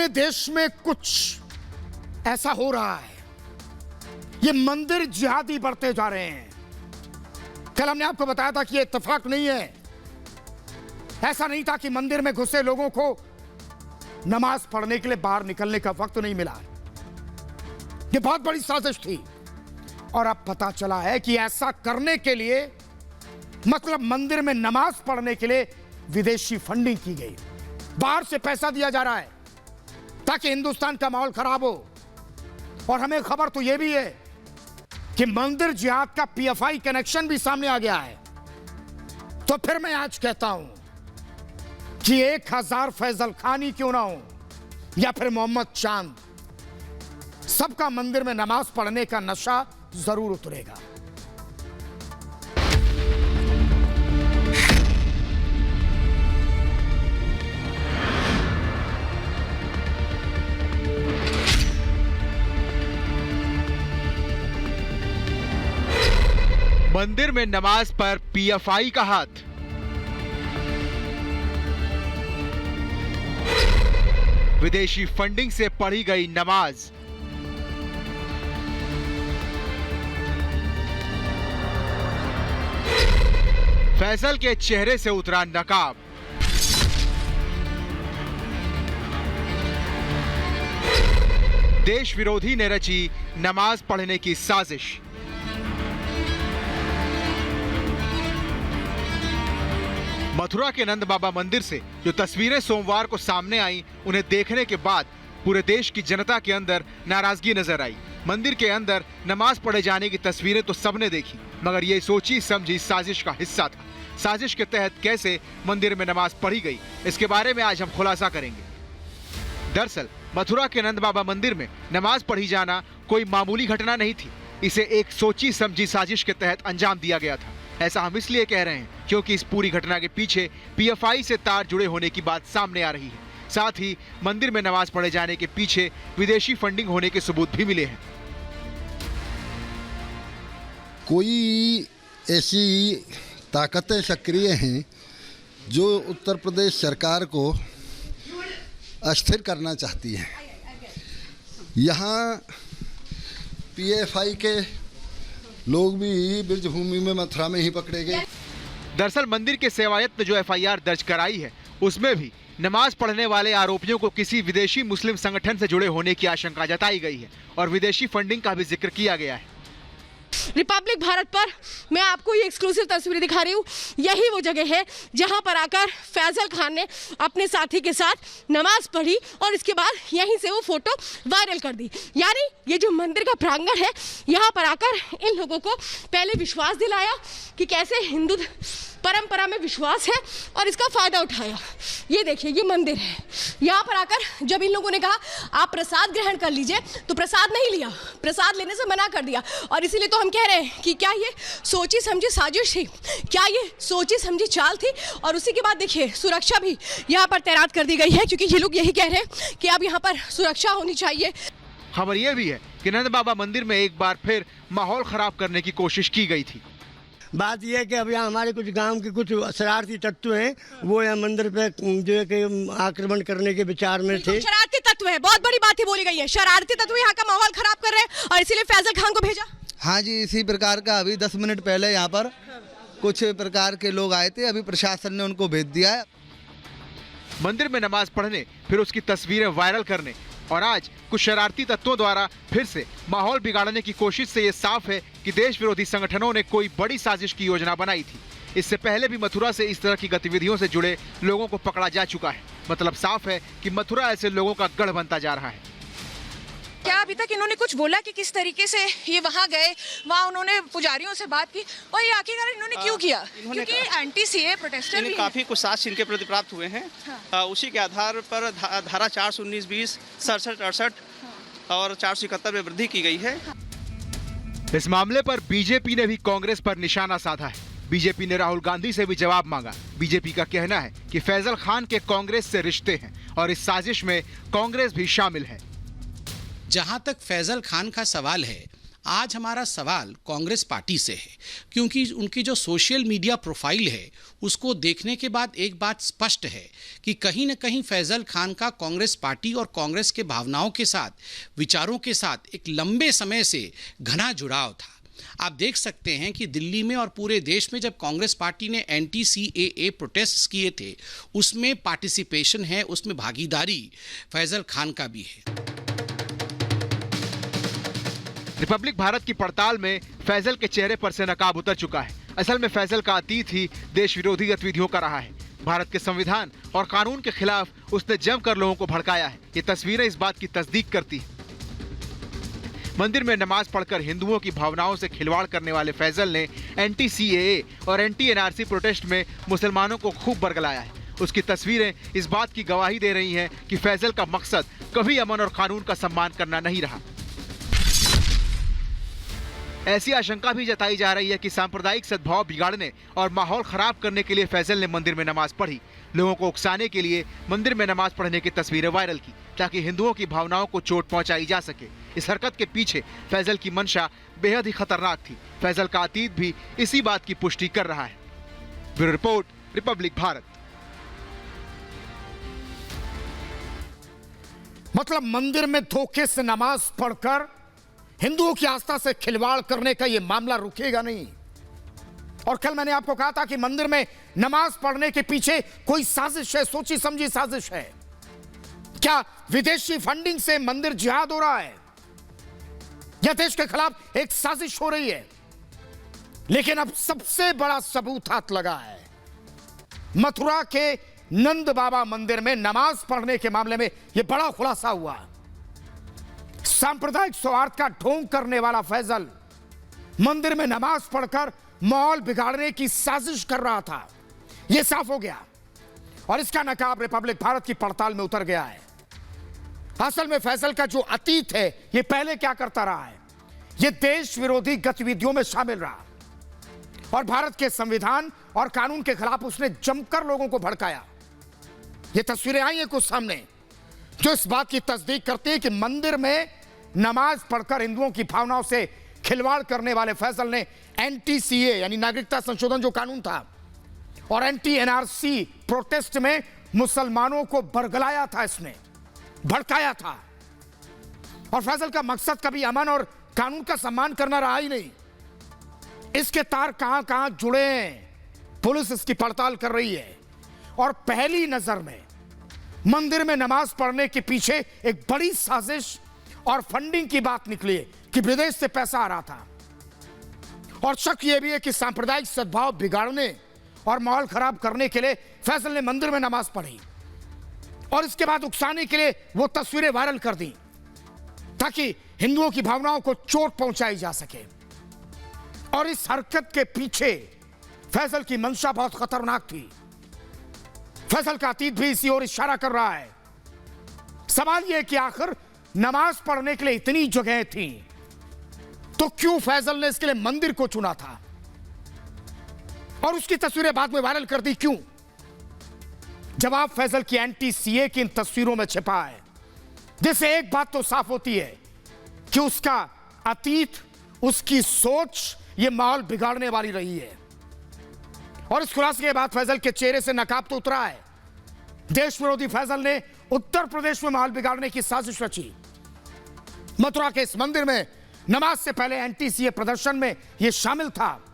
अपने देश में कुछ ऐसा हो रहा है, ये मंदिर जिहादी बढ़ते जा रहे हैं। कल हमने आपको बताया था कि ये इत्तेफाक नहीं है। ऐसा नहीं था कि मंदिर में घुसे लोगों को नमाज पढ़ने के लिए बाहर निकलने का वक्त नहीं मिला। ये बहुत बड़ी साजिश थी और अब पता चला है कि ऐसा करने के लिए, मतलब मंदिर में नमाज पढ़ने के लिए विदेशी फंडिंग की गई। बाहर से पैसा दिया जा रहा है ताकि हिंदुस्तान का माहौल खराब हो। और हमें खबर तो यह भी है कि मंदिर जिहाद का पीएफआई कनेक्शन भी सामने आ गया है। तो फिर मैं आज कहता हूं कि 1000 फैजल खान ही क्यों ना हो या फिर मोहम्मद चांद, सबका मंदिर में नमाज पढ़ने का नशा जरूर उतरेगा। मंदिर में नमाज पर पीएफआई का हाथ। विदेशी फंडिंग से पढ़ी गई नमाज। फैसल के चेहरे से उतरा नकाब। देश विरोधी ने रची नमाज पढ़ने की साजिश। मथुरा के नंद बाबा मंदिर से जो तस्वीरें सोमवार को सामने आई, उन्हें देखने के बाद पूरे देश की जनता के अंदर नाराजगी नजर आई। मंदिर के अंदर नमाज पढ़े जाने की तस्वीरें तो सबने देखी, मगर ये सोची समझी साजिश का हिस्सा था। साजिश के तहत कैसे मंदिर में नमाज पढ़ी गई, इसके बारे में आज हम खुलासा करेंगे। दरअसल मथुरा के नंद बाबा मंदिर में नमाज पढ़ी जाना कोई मामूली घटना नहीं थी। इसे एक सोची समझी साजिश के तहत अंजाम दिया गया था। ऐसा हम इसलिए कह रहे हैं क्योंकि इस पूरी घटना के पीछे पीएफआई से तार जुड़े होने की बात सामने आ रही है। साथ ही मंदिर में नमाज पढ़े जाने के पीछे विदेशी फंडिंग होने के सबूत भी मिले हैं। कोई ऐसी ताकतें सक्रिय हैं जो उत्तर प्रदेश सरकार को अस्थिर करना चाहती हैं। यहाँ पीएफआई के लोग भी ब्रजभूमि में मथुरा में ही पकड़े गए। दरअसल मंदिर के सेवायत ने जो एफआईआर दर्ज कराई है, उसमें भी नमाज पढ़ने वाले आरोपियों को किसी विदेशी मुस्लिम संगठन से जुड़े होने की आशंका जताई गई है और विदेशी फंडिंग का भी जिक्र किया गया है। रिपब्लिक भारत पर मैं आपको ये एक्सक्लूसिव तस्वीरें दिखा रही हूँ। यही वो जगह है जहाँ पर आकर फैजल खान ने अपने साथी के साथ नमाज पढ़ी और इसके बाद यहीं से वो फोटो वायरल कर दी। यानी ये जो मंदिर का प्रांगण है, यहाँ पर आकर इन लोगों को पहले विश्वास दिलाया कि कैसे हिंदू परंपरा में विश्वास है और इसका फायदा उठाया। ये देखिए, ये मंदिर है। यहाँ पर आकर जब इन लोगों ने कहा आप प्रसाद ग्रहण कर लीजिए, तो प्रसाद नहीं लिया, प्रसाद लेने से मना कर दिया। और इसीलिए तो हम कह रहे हैं कि क्या ये सोची समझी साजिश थी, क्या ये सोची समझी चाल थी। और उसी के बाद देखिए सुरक्षा भी यहाँ पर तैनात कर दी गई है, क्योंकि ये लोग यही कह रहे हैं कि अब यहाँ पर सुरक्षा होनी चाहिए। खबर यह भी है कि नंद बाबा मंदिर में एक बार फिर माहौल खराब करने की कोशिश की गई थी। बात यह है कि अब यहाँ हमारे कुछ गांव के कुछ शरारती तत्व हैं, वो यहाँ मंदिर पे जो है कि आक्रमण करने के विचार में थे। शरारती तत्व है, बहुत बड़ी बात ही बोली गई है। शरारती तत्व यहाँ का माहौल खराब कर रहे हैं और इसीलिए फैजल खान को भेजा। हाँ जी, इसी प्रकार का अभी 10 मिनट पहले यहाँ पर कुछ प्रकार के लोग आए थे, अभी प्रशासन ने उनको भेज दिया है। मंदिर में नमाज पढ़ने, फिर उसकी तस्वीरें वायरल करने और आज कुछ शरारती तत्वों द्वारा फिर से माहौल बिगाड़ने की कोशिश से ये साफ है कि देश विरोधी संगठनों ने कोई बड़ी साजिश की योजना बनाई थी। इससे पहले भी मथुरा से इस तरह की गतिविधियों से जुड़े लोगों को पकड़ा जा चुका है। मतलब साफ है कि मथुरा ऐसे लोगों का गढ़ बनता जा रहा है। क्या अभी तक इन्होंने कुछ बोला कि किस तरीके से ये वहाँ गए, वहाँ उन्होंने पुजारियों से बात की और ये आखिरकार इन्होंने क्यों किया? क्योंकि एंटी सीए प्रोटेस्टर भी काफी कुछ साक्ष्य इनके प्रति प्राप्त हुए हैं। हाँ। उसी के आधार पर धारा 419-20, 67-68 और 471 में वृद्धि की गई है। इस मामले पर बीजेपी ने भी कांग्रेस पर निशाना साधा है। बीजेपी ने राहुल गांधी से भी जवाब मांगा। बीजेपी का कहना है कि फैजल खान के कांग्रेस से रिश्ते हैं और इस साजिश में कांग्रेस भी शामिल है। जहां तक फैजल खान का सवाल है, आज हमारा सवाल कांग्रेस पार्टी से है, क्योंकि उनकी जो सोशल मीडिया प्रोफाइल है उसको देखने के बाद एक बात स्पष्ट है कि कहीं न कहीं फैजल खान का कांग्रेस पार्टी और कांग्रेस के भावनाओं के साथ, विचारों के साथ एक लंबे समय से घना जुड़ाव था। आप देख सकते हैं कि दिल्ली में और पूरे देश में जब कांग्रेस पार्टी ने एंटी-सीएए प्रोटेस्ट किए थे, उसमें पार्टिसिपेशन है, उसमें भागीदारी फैजल खान का भी है। रिपब्लिक भारत की पड़ताल में फैजल के चेहरे पर से नकाब उतर चुका है। असल में फैजल का अतीत ही देश विरोधी गतिविधियों का रहा है। भारत के संविधान और कानून के खिलाफ उसने जमकर लोगों को भड़काया है। ये तस्वीरें इस बात की तस्दीक करती हैं। मंदिर में नमाज पढ़कर हिंदुओं की भावनाओं से खिलवाड़ करने वाले फैजल ने एंटी-सीएए और एंटी-एनआरसी प्रोटेस्ट में मुसलमानों को खूब बरगलाया है। उसकी तस्वीरें इस बात की गवाही दे रही हैं कि फैजल का मकसद कभी अमन और कानून का सम्मान करना नहीं रहा। ऐसी आशंका भी जताई जा रही है कि सांप्रदायिक सद्भाव बिगाड़ने और माहौल खराब करने के लिए फैजल ने मंदिर में नमाज पढ़ी। लोगों को उकसाने के लिए मंदिर में नमाज पढ़ने की तस्वीरें वायरल की ताकि हिंदुओं की भावनाओं को चोट पहुंचाई जा सके। इस हरकत के पीछे फैजल की मंशा बेहद ही खतरनाक थी। फैजल का अतीत भी इसी बात की पुष्टि कर रहा है। Bureau report, Republic Bharat. मतलब मंदिर में धोखे से नमाज पढ़कर हिंदुओं की आस्था से खिलवाड़ करने का यह मामला रुकेगा नहीं। और कल मैंने आपको कहा था कि मंदिर में नमाज पढ़ने के पीछे कोई साजिश है, सोची समझी साजिश है। क्या विदेशी फंडिंग से मंदिर जिहाद हो रहा है या देश के खिलाफ एक साजिश हो रही है? लेकिन अब सबसे बड़ा सबूत हाथ लगा है। मथुरा के नंद बाबा मंदिर में नमाज पढ़ने के मामले में यह बड़ा खुलासा हुआ। सांप्रदायिक सौहार्द का ढोंग करने वाला फैजल मंदिर में नमाज पढ़कर माहौल बिगाड़ने की साजिश कर रहा था। यह साफ हो गया और इसका नकाब रिपब्लिक भारत की पड़ताल में उतर गया है। असल में फैजल का जो अतीत है, यह पहले क्या करता रहा है, यह देश विरोधी गतिविधियों में शामिल रहा और भारत के संविधान और कानून के खिलाफ उसने जमकर लोगों को भड़काया। यह तस्वीरें आई हैं कुछ सामने जो इस बात की तस्दीक करती है कि मंदिर में नमाज पढ़कर हिंदुओं की भावनाओं से खिलवाड़ करने वाले फैजल ने एंटी-सीए यानी नागरिकता संशोधन जो कानून था और एंटी-एनआरसी प्रोटेस्ट में मुसलमानों को बरगलाया था, इसने भड़काया था। और फैजल का मकसद कभी अमन और कानून का सम्मान करना रहा ही नहीं। इसके तार कहां कहां जुड़े हैं, पुलिस इसकी पड़ताल कर रही है। और पहली नजर में मंदिर में नमाज पढ़ने के पीछे एक बड़ी साजिश और फंडिंग की बात निकली कि विदेश से पैसा आ रहा था। और शक यह भी है कि सांप्रदायिक सद्भाव बिगाड़ने और माहौल खराब करने के लिए फैजल ने मंदिर में नमाज पढ़ी और इसके बाद उकसाने के लिए वो तस्वीरें वायरल कर दी ताकि हिंदुओं की भावनाओं को चोट पहुंचाई जा सके। और इस हरकत के पीछे फैजल की मंशा बहुत खतरनाक थी। फैजल का अतीत भी इसी ओर इशारा कर रहा है। सवाल यह कि आखिर नमाज पढ़ने के लिए इतनी जगह थी तो क्यों फैजल ने इसके लिए मंदिर को चुना था और उसकी तस्वीरें बाद में वायरल कर दी क्यों? जवाब फैजल की एंटी-सीए की इन तस्वीरों में छिपा है, जिससे एक बात तो साफ होती है कि उसका अतीत, उसकी सोच ये माहौल बिगाड़ने वाली रही है। और इस खुलासे के बाद फैजल के चेहरे से नकाब तो उतरा है। देश विरोधी फैजल ने उत्तर प्रदेश में माहौल बिगाड़ने की साजिश रची। मथुरा के इस मंदिर में नमाज से पहले एंटी-सीए प्रदर्शन में यह शामिल था।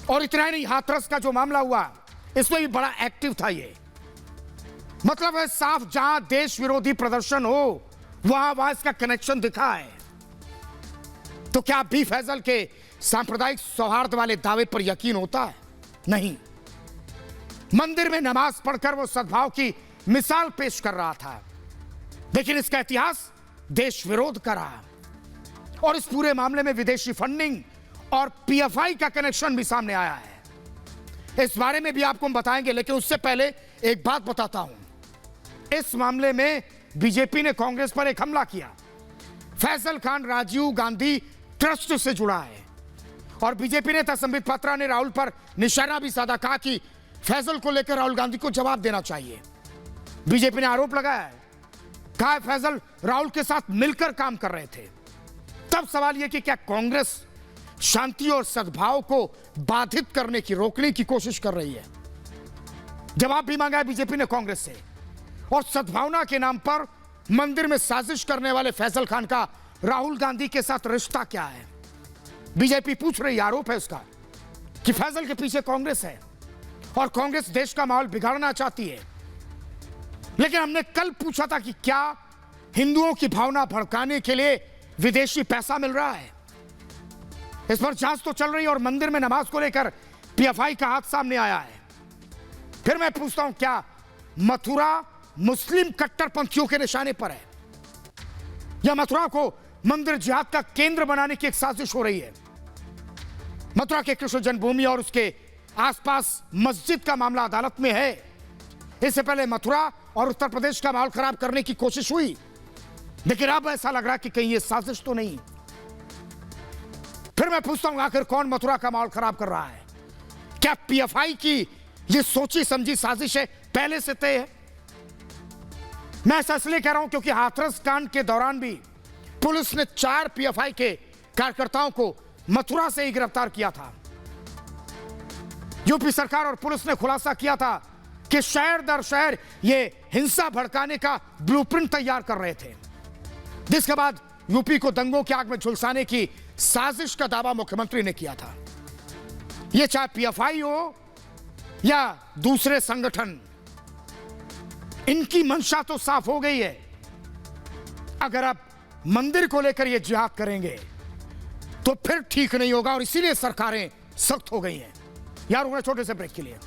और इतना ही नहीं, हाथरस का जो मामला हुआ इसमें भी बड़ा एक्टिव था ये। मतलब है साफ, जहां देश विरोधी प्रदर्शन हो वहां इसका कनेक्शन दिखा है। तो क्या अब भी फैजल के सांप्रदायिक सौहार्द वाले दावे पर यकीन होता है? नहीं। मंदिर में नमाज पढ़कर वो सद्भाव की मिसाल पेश कर रहा था, लेकिन इसका इतिहास देश विरोध का रहा। और इस पूरे मामले में विदेशी फंडिंग और पीएफआई का कनेक्शन भी सामने आया है। इस बारे में भी आपको हम बताएंगे, लेकिन उससे पहले एक बात बताता हूं। इस मामले में बीजेपी ने कांग्रेस पर एक हमला किया। फैजल खान राजीव गांधी ट्रस्ट से जुड़ा है और बीजेपी नेता संबित पात्रा ने राहुल पर निशाना भी साधा, कहा कि फैजल को लेकर राहुल गांधी को जवाब देना चाहिए। बीजेपी ने आरोप लगाया है, कहा फैजल राहुल के साथ मिलकर काम कर रहे थे तब सवाल यह कि क्या कांग्रेस शांति और सद्भाव को बाधित करने की, रोकने की कोशिश कर रही है? जवाब भी मांगा है बीजेपी ने कांग्रेस से। और सद्भावना के नाम पर मंदिर में साजिश करने वाले फैजल खान का राहुल गांधी के साथ रिश्ता क्या है? बीजेपी पूछ रही, आरोप है उसका कि फैजल के पीछे कांग्रेस है और कांग्रेस देश का माहौल बिगाड़ना चाहती है। लेकिन हमने कल पूछा था कि क्या हिंदुओं की भावना भड़काने के लिए विदेशी पैसा मिल रहा है? इस पर जांच तो चल रही है और मंदिर में नमाज को लेकर पीएफआई का हाथ सामने आया है। फिर मैं पूछता हूं, क्या मथुरा मुस्लिम कट्टरपंथियों के निशाने पर है या मथुरा को मंदिर जिहाद का केंद्र बनाने की एक साजिश हो रही है? मथुरा के कृष्ण जन्मभूमि और उसके आसपास मस्जिद का मामला अदालत में है। इससे पहले मथुरा और उत्तर प्रदेश का माहौल खराब करने की कोशिश हुई, लेकिन अब ऐसा लग रहा कि कहीं ये साजिश तो नहीं। फिर मैं पूछता हूं, आखिर कौन मथुरा का माहौल खराब कर रहा है? क्या पीएफआई की ये सोची समझी साजिश है, पहले से तय है? मैं ऐसा इसलिए कह रहा हूं क्योंकि हाथरस कांड के दौरान भी पुलिस ने 4 पीएफआई के कार्यकर्ताओं को मथुरा से ही गिरफ्तार किया था। यूपी सरकार और पुलिस ने खुलासा किया था कि शहर दर शहर ये हिंसा भड़काने का ब्लूप्रिंट तैयार कर रहे थे, जिसके बाद यूपी को दंगों की आग में झुलसाने की साजिश का दावा मुख्यमंत्री ने किया था। ये चाहे पीएफआई हो या दूसरे संगठन, इनकी मंशा तो साफ हो गई है। अगर आप मंदिर को लेकर ये जिहाद करेंगे तो फिर ठीक नहीं होगा और इसीलिए सरकारें सख्त हो गई हैं। यार, छोटे से ब्रेक के लिए